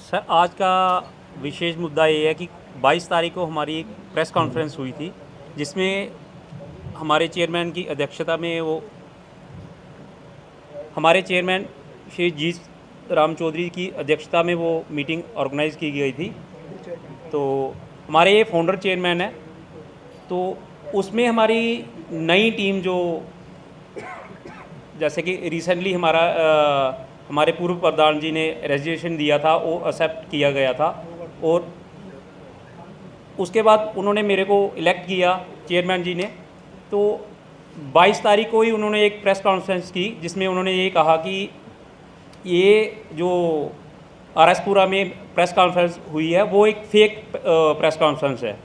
Sir, आज का विशेष मुद्दा ये है कि 22 तारीख को हमारी एक प्रेस कॉन्फ्रेंस हुई थी, जिसमें हमारे चेयरमैन की अध्यक्षता में हमारे चेयरमैन श्री जीत राम चौधरी की अध्यक्षता में वो मीटिंग ऑर्गेनाइज़ की गई थी। तो हमारे ये फाउंडर चेयरमैन है, तो उसमें हमारी नई टीम जो जैसे कि रिसेंटली हमारे पूर्व प्रधान जी ने रेजिग्नेशन दिया था, वो एक्सेप्ट किया गया था और उसके बाद उन्होंने मेरे को इलेक्ट किया चेयरमैन जी ने। तो 22 तारीख को ही उन्होंने एक प्रेस कॉन्फ्रेंस की, जिसमें उन्होंने ये कहा कि ये जो आरएसपुरा में प्रेस कॉन्फ्रेंस हुई है वो एक फेक प्रेस कॉन्फ्रेंस है।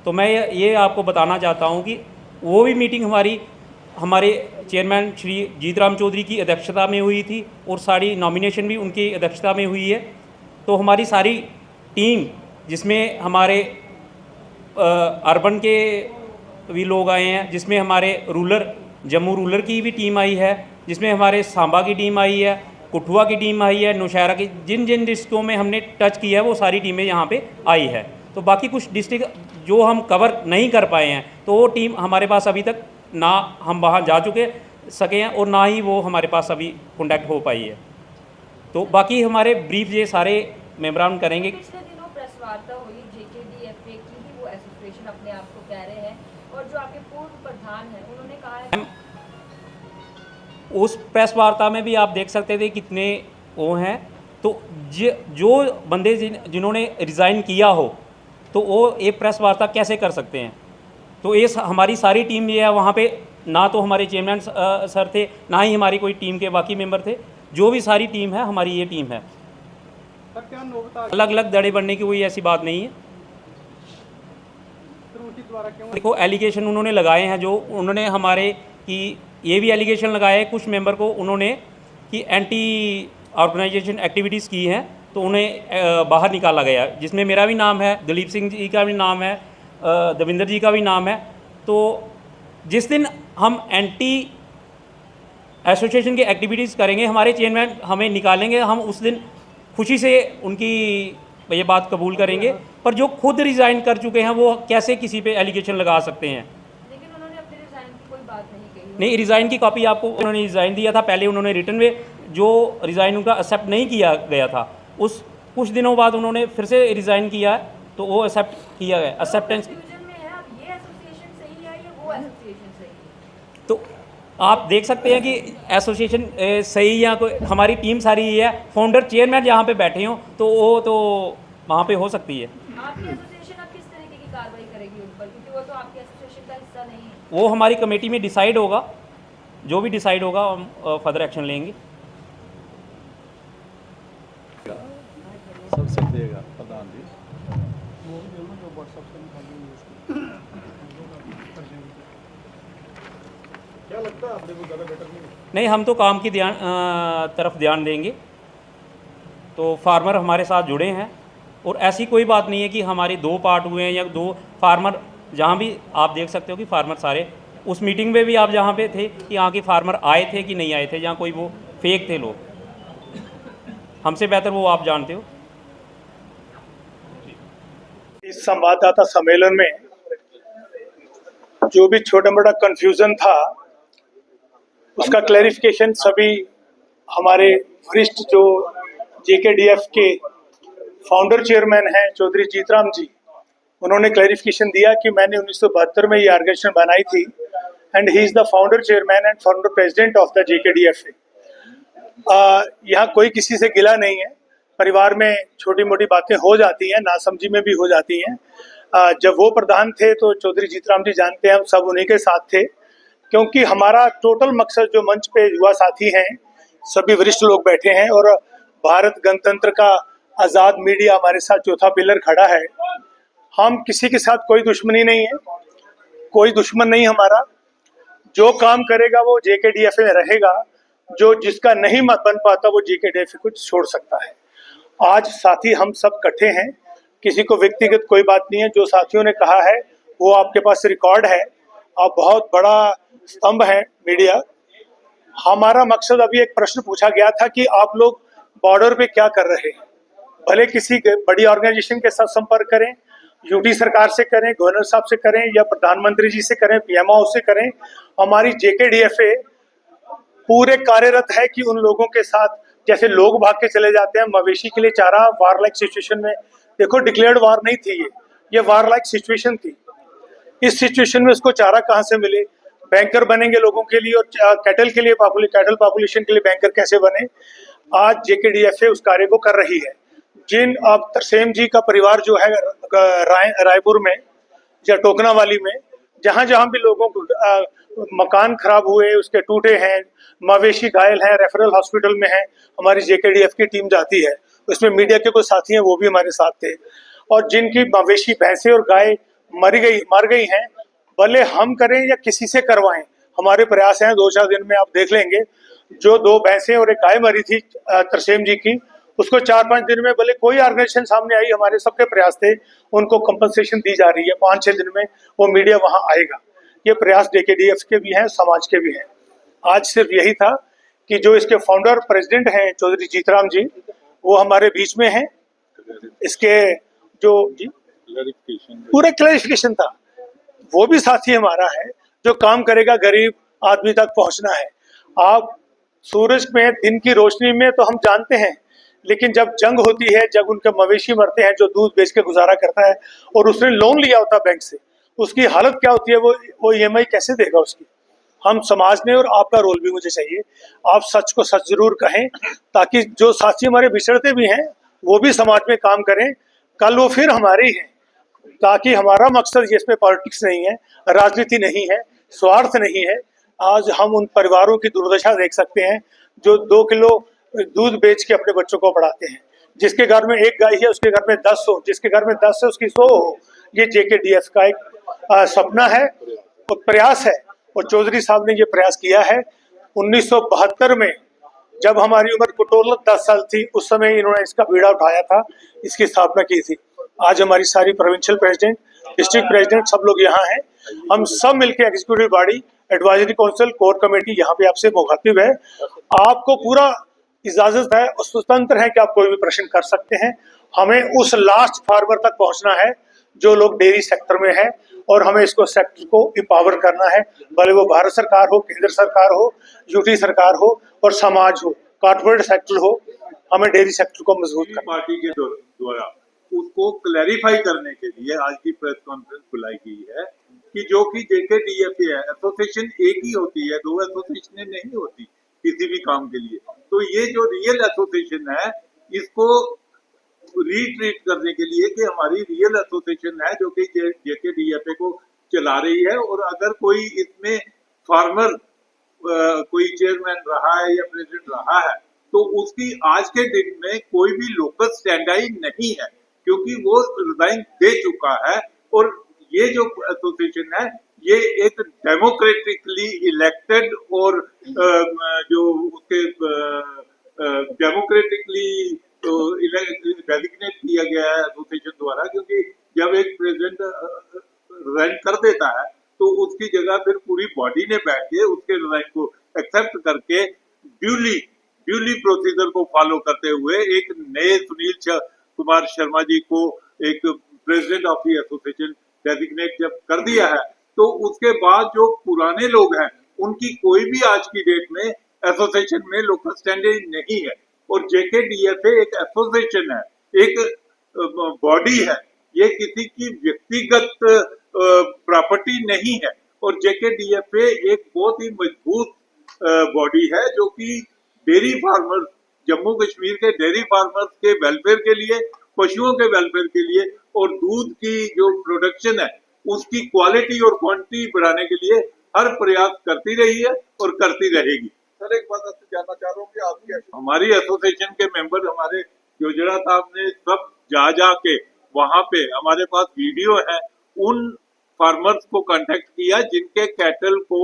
तो मैं ये आपको बताना चाहता हूँ कि वो भी मीटिंग हमारे चेयरमैन श्री जीतराम चौधरी की अध्यक्षता में हुई थी और सारी नॉमिनेशन भी उनकी अध्यक्षता में हुई है। तो हमारी सारी टीम, जिसमें हमारे अर्बन के भी लोग आए हैं, जिसमें हमारे जम्मू रूरल की भी टीम आई है, जिसमें हमारे सांबा की टीम आई है, कठुआ की टीम आई है, नौशहरा की, जिन जिन डिस्ट्रिक्टों में हमने टच किया है वो सारी टीमें यहाँ पे आई है। तो बाकी कुछ डिस्ट्रिक्ट जो हम कवर नहीं कर पाए हैं, तो वो टीम हमारे पास अभी तक ना हम वहाँ जा सके हैं और ना ही वो हमारे पास अभी कॉन्टैक्ट हो पाई है। तो बाकी हमारे ब्रीफ ये सारे मेम्बरान करेंगे। पिछले दिनों प्रेस वार्ता हुई, जेकेडीएफए की ही वो एसोसिएशन अपने आप को कह रहे हैं, और जो आपके पूर्व प्रधान हैं उन्होंने कहा है। उस प्रेस वार्ता में भी आप देख सकते थे कितने वो हैं। तो जो बंदे जिन्होंने रिज़ाइन किया हो, तो वो एक प्रेस वार्ता कैसे कर सकते हैं? तो ये हमारी सारी टीम ये है, वहाँ पे ना तो हमारे चेयरमैन सर थे, ना ही हमारी कोई टीम के बाकी मेंबर थे। जो भी सारी टीम है हमारी ये टीम है। अलग अलग दड़े बनने की कोई ऐसी बात नहीं है। देखो, एलिगेशन उन्होंने लगाए हैं, जो उन्होंने हमारे कि ये भी एलिगेशन लगाए हैं कुछ मेंबर को उन्होंने कि एंटी ऑर्गेनाइजेशन एक्टिविटीज़ की हैं, तो उन्हें बाहर निकाला गया, जिसमें मेरा भी नाम है, दलीप सिंह जी का भी नाम है, देविंदर जी का भी नाम है। तो जिस दिन हम एंटी एसोसिएशन की एक्टिविटीज़ करेंगे, हमारे चेयरमैन हमें निकालेंगे, हम उस दिन खुशी से उनकी ये बात कबूल करेंगे। पर जो खुद रिज़ाइन कर चुके हैं वो कैसे किसी पे एलिगेशन लगा सकते हैं? लेकिन उन्होंने अपने रिजाइन की कोई बात नहीं कही। नहीं, रिज़ाइन की कॉपी आपको उन्होंने रिज़ाइन दिया था, पहले उन्होंने रिटर्न में जो रिज़ाइन उनका एक्सेप्ट नहीं किया गया था, उस कुछ दिनों बाद उन्होंने फिर से रिज़ाइन किया है, तो वो एक्सेप्ट किया गया, एक्सेप्टेंस। तो आप देख सकते हैं कि एसोसिएशन सही या कोई हमारी टीम सारी ही है, फाउंडर चेयरमैन जहाँ पे बैठे हों तो वो तो वहाँ पे हो सकती है। आपकी एसोसिएशन अब किस तरीके की कार्रवाई करेगी उन पर, क्योंकि वो तो आपकी एसोसिएशन का हिस्सा नहीं है? वो हमारी कमेटी में डिसाइड होगा, जो भी डिसाइड होगा हम फर्दर एक्शन लेंगे। सबसे देगा प्रधान जी। क्या लगता है आपने को ज़्यादा बेटर नहीं? हम तो काम की तरफ ध्यान देंगे। तो फार्मर हमारे साथ जुड़े हैं और ऐसी कोई बात नहीं है कि हमारे दो पार्ट हुए हैं या दो फार्मर, जहाँ भी आप देख सकते हो कि फार्मर सारे उस मीटिंग में भी आप जहाँ पे थे कि यहाँ के फार्मर आए थे कि नहीं आए थे, जहाँ कोई वो फेक थे लोग, हमसे बेहतर वो आप जानते हो। इस संवाददाता सम्मेलन में जो भी छोटा मोटा कंफ्यूजन था उसका क्लैरिफिकेशन सभी हमारे वरिष्ठ जो जेकेडीएफ के फाउंडर चेयरमैन हैं चौधरी जीतराम जी, उन्होंने क्लैरिफिकेशन दिया कि मैंने 1972 में ये ऑर्गेनाइजेशन बनाई थी and he is the founder chairman and founder president of the JKDF. यहाँ कोई किसी से गिला नहीं है, परिवार में छोटी मोटी बातें हो जाती हैं, नासमझी में भी हो जाती हैं। जब वो प्रधान थे तो चौधरी जीतराम जी जानते हैं, हम सब उन्हीं के साथ थे, क्योंकि हमारा टोटल मकसद जो मंच पे युवा साथी हैं, सभी वरिष्ठ लोग बैठे हैं और भारत गणतंत्र का आज़ाद मीडिया हमारे साथ चौथा पिलर खड़ा है। हम किसी के साथ कोई दुश्मनी नहीं है, कोई दुश्मन नहीं हमारा। जो काम करेगा वो जेकेडीएफ में रहेगा, जो जिसका नहीं मत बन पाता वो जेकेडीएफ को छोड़ सकता है। आज साथी हम सब इकट्ठे हैं, किसी को व्यक्तिगत कोई बात नहीं है। जो साथियों ने कहा है वो आपके पास रिकॉर्ड है, आप बहुत बड़ा स्तंभ है मीडिया। हमारा मकसद, अभी एक प्रश्न पूछा गया था कि आप लोग बॉर्डर पे क्या कर रहे हैं, भले किसी बड़ी ऑर्गेनाइजेशन के साथ संपर्क करें, यूटी सरकार से करें, गवर्नर साहब से करें या प्रधानमंत्री जी से करें, पीएम हाउस से करें, हमारी जेकेडीएफए पूरे कार्यरत है कि उन लोगों के साथ, जैसे लोग भाग के चले जाते हैं मवेशी के लिए चारा वार लाइक सिचुएशन में, देखो डिक्लेयर्ड वार नहीं थी ये वार लाइक सिचुएशन थी। इस सिचुएशन में उसको चारा कहाँ से मिले, बैंकर बनेंगे लोगों के लिए और कैटल के लिए कैटल पॉपुलेशन के लिए बैंकर कैसे बने। आज जेकेडीएफए उस कार्य को कर रही है। जिन अब तरसेम जी का परिवार जो है रायपुर में या टोकनावाली में, जहाँ जहाँ भी लोगों को मकान खराब हुए, उसके टूटे हैं, मवेशी घायल हैं, रेफरल हॉस्पिटल में हैं, हमारी जेकेडीएफ की टीम जाती है। उसमें मीडिया के कुछ साथी हैं, वो भी हमारे साथ थे। और जिनकी मवेशी भैंसे और गाय मर गई हैं, भले हम करें या किसी से करवाएं, हमारे प्रयास हैं। 2-4 दिन में आप देख लेंगे, जो 2 भैंसे और एक गाय मरी थी तरसेम जी की, उसको 4-5 दिन में भले कोई ऑर्गेनाइजेशन सामने आई, हमारे सबके प्रयास थे, उनको कंपनसेशन दी जा रही है। 5-6 दिन में वो मीडिया वहां आएगा। ये प्रयास जेकेडीएफ के भी हैं, समाज के भी हैं। आज सिर्फ यही था कि जो इसके फाउंडर प्रेसिडेंट हैं चौधरी जीतराम जी, वो हमारे बीच में हैं। इसके जो पूरा क्लैरिफिकेशन था, वो भी साथी हमारा है। जो काम करेगा गरीब आदमी तक पहुंचना है। आप सूरज में दिन की रोशनी में तो हम जानते हैं, लेकिन जब जंग होती है, जब उनके मवेशी मरते हैं, जो दूध बेच के गुजारा करता है और उसने लोन लिया होता बैंक से, उसकी हालत क्या होती है, वो ईएमआई कैसे देगा उसकी। हम समाज ने, और आपका रोल भी मुझे चाहिए, आप सच को सच जरूर कहें, ताकि जो साथी हमारे बिछड़ते भी हैं वो भी समाज में काम करें। कल वो फिर हमारे ही हैं, ताकि हमारा मकसद ये, इसमें पॉलिटिक्स नहीं है, राजनीति नहीं है, स्वार्थ नहीं है। आज हम उन परिवारों की दुर्दशा देख सकते हैं जो 2 किलो दूध बेच के अपने बच्चों को पढ़ाते हैं। जिसके घर में 1 गाय है उसके घर में 10 हो, जिसके घर में 10 है उसकी 100 हो। ये जेकेडीएफ का एक सपना है और प्रयास है, और चौधरी साहब ने ये प्रयास किया है। 1972 में जब हमारी उम्र टोटल 10 साल थी, उस समय इन्होंने इसका बीड़ा उठाया था, इसकी स्थापना की थी। आज हमारी सारी प्रोविंशियल प्रेसिडेंट, डिस्ट्रिक्ट प्रेसिडेंट, सब लोग यहाँ हैं। हम सब मिलकर executive body, advisory council, core committee यहाँ पे आपसे मुखातिब है। आपको पूरा इजाजत है और स्वतंत्र है कि आप कोई भी प्रश्न कर सकते हैं। हमें उस लास्ट फार्मर तक पहुंचना है जो लोग डेयरी सेक्टर में है, और हमें इसको सेक्टर को एम्पावर करना है, भले वो भारत सरकार हो, केंद्र सरकार हो, यूटी सरकार हो और समाज हो, कॉर्पोरेट सेक्टर हो। हमें डेयरी सेक्टर को मजबूत करना। पार्टी के द्वारा उसको क्लैरिफाई करने के लिए आज की प्रेस कॉन्फ्रेंस बुलाई गई है कि जो कि जेकेडीएफए है, एसोसिएशन एक ही होती है, 2 एसोसिएशन नहीं होती किसी भी काम के लिए। तो ये जो रियल एसोसिएशन है, इसको रीट्रीट करने के लिए कि हमारी रियल एसोसिएशन है जो कि जेकेडीएफए को चला रही है, और अगर कोई इसमें फार्मर कोई चेयरमैन रहा है या प्रेसिडेंट रहा है, तो उसकी आज के दिन में कोई भी लोकल स्टैंडाई नहीं है, क्योंकि वो रिजाइन दे चुका है। और ये जो एसोसिएशन है, ये एक डेमोक्रेटिकली इलेक्टेड और जो उसके डेमोक्रेटिकली डेजिग्नेट किया गया है एसोसिएशन द्वारा, क्योंकि जब एक प्रेसिडेंट रिजाइन कर देता है तो उसकी जगह फिर पूरी बॉडी ने बैठ के उसके रिजाइन को एक्सेप्ट करके ड्यूली प्रोसीजर को फॉलो करते हुए एक नए सुनील कुमार शर्मा जी को एक president of the association designate जब कर दिया है, तो उसके बाद जो पुराने लोग हैं उनकी कोई भी आज की डेट में एसोसिएशन में लोकल स्टैंडिंग नहीं है। और जेकेडीएफए एक एसोसिएशन है, एक बॉडी है, ये किसी की व्यक्तिगत प्रॉपर्टी नहीं है। और जेकेडीएफए एक बहुत ही मजबूत बॉडी है जो कि डेयरी फार्मर्स, जम्मू कश्मीर के डेयरी फार्मर्स के वेलफेयर के लिए, पशुओं के वेलफेयर के लिए, और दूध की जो प्रोडक्शन है उसकी क्वालिटी और क्वांटिटी बढ़ाने के लिए हर प्रयास करती रही है और करती रहेगी। सर, एक बात आपसे जानना चाह रहा हूँ कि आपकी हमारी एसोसिएशन के मेंबर, हमारे योजना साहब ने सब जा के वहां पे, हमारे पास वीडियो है, उन फार्मर्स को कांटेक्ट किया जिनके कैटल को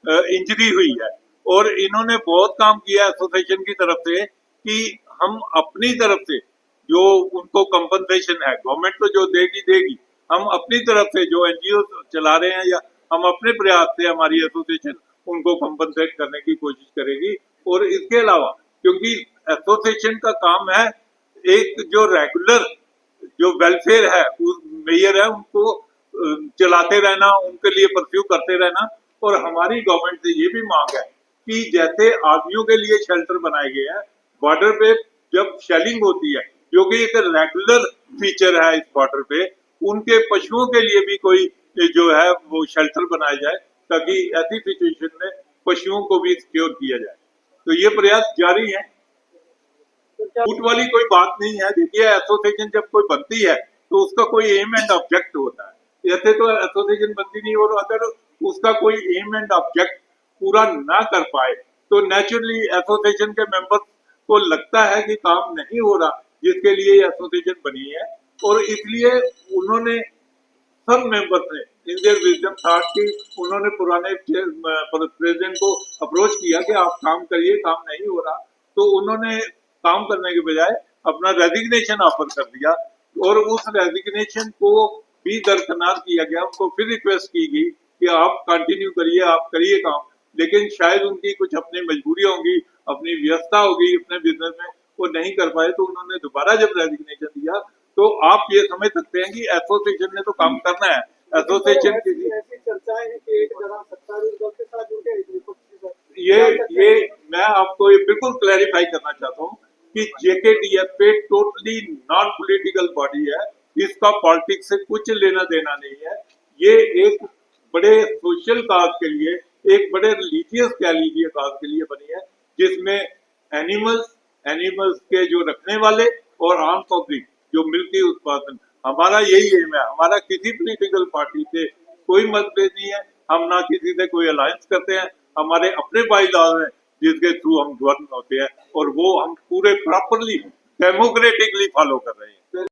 इंजरी हुई है। और इन्होंने बहुत काम किया एसोसिएशन की तरफ से कि हम अपनी तरफ से जो उनको कंपनसेशन है, गवर्नमेंट तो जो देगी, हम अपनी तरफ से जो एनजीओ चला रहे हैं या हम अपने प्रयास से, हमारी एसोसिएशन उनको कंपनसेट करने की कोशिश करेगी। और इसके अलावा क्योंकि एसोसिएशन का काम है एक जो रेगुलर जो वेलफेयर है उस मेयर है उनको चलाते रहना, उनके लिए परस्यू करते रहना। और हमारी गवर्नमेंट से ये भी मांग है कि जैसे आदमियों के लिए शेल्टर बनाए गए हैं, बॉर्डर पे जब शेलिंग होती है जो कि एक रेगुलर फीचर है इस बॉर्डर पे, उनके पशुओं के लिए भी कोई जो है वो शेल्टर बनाया जाए ताकि ऐसी सिचुएशन में पशुओं को भी सिक्योर किया जाए। तो ये प्रयास जारी है, छूट वाली कोई बात नहीं है। देखिए एसोसिएशन जब कोई बनती है तो उसका कोई एम एंड ऑब्जेक्ट होता है, ऐसे तो एसोसिएशन बनती नहीं। और अगर उसका कोई एम एंड ऑब्जेक्ट पूरा ना कर पाए तो नेचुरली एसोसिएशन के मेंबर्स को लगता है कि काम नहीं हो रहा जिसके लिए एसोसिएशन बनी है। और इसलिए उन्होंने सब मेंबर्स ने इन देयर विजडम थॉट की उन्होंने पुराने प्रेसिडेंट को अप्रोच किया कि आप काम करिए, काम नहीं हो रहा। तो उन्होंने काम करने के बजाय अपना रेजिग्नेशन ऑफर कर दिया और उस रेजिग्नेशन को भी दरकिनार किया गया। उनको फिर रिक्वेस्ट की गई कि आप कंटिन्यू करिए, आप करिए काम, लेकिन शायद उनकी कुछ अपनी मजबूरियां होंगी, अपनी व्यवस्था होगी अपने बिजनेस में, वो नहीं कर पाए। तो उन्होंने दोबारा जब रेजिग्नेशन दिया तो आप ये समझ सकते हैं कि एसोसिएशन ने तो काम करना है। एसोसिएशन की ऐसी चर्चाएं हैं कि एक जगह सत्तारूढ़ दल के साथ जुड़ गए विपक्षी दल। ये मैं आपको ये बिल्कुल क्लैरिफाई करना चाहता हूँ कि जेकेडीएफ टोटली नॉन पॉलिटिकल बॉडी है, इसका पॉलिटिक्स से कुछ लेना देना नहीं है। ये एक बड़े सोशल काज के लिए, एक बड़े रिलीजियस कह लीजिए काज के लिए बनी है, जिसमें एनिमल्स के जो रखने वाले और आम पब्लिक जो मिलकर उत्पादन, हमारा यही एम है। हमारा किसी पॉलिटिकल पार्टी से कोई मतभेद नहीं है, हम ना किसी से कोई अलायंस करते हैं। हमारे अपने बाईलॉज हैं जिसके थ्रू हम गवर्न होते हैं और वो हम पूरे प्रॉपरली डेमोक्रेटिकली फॉलो कर रहे हैं।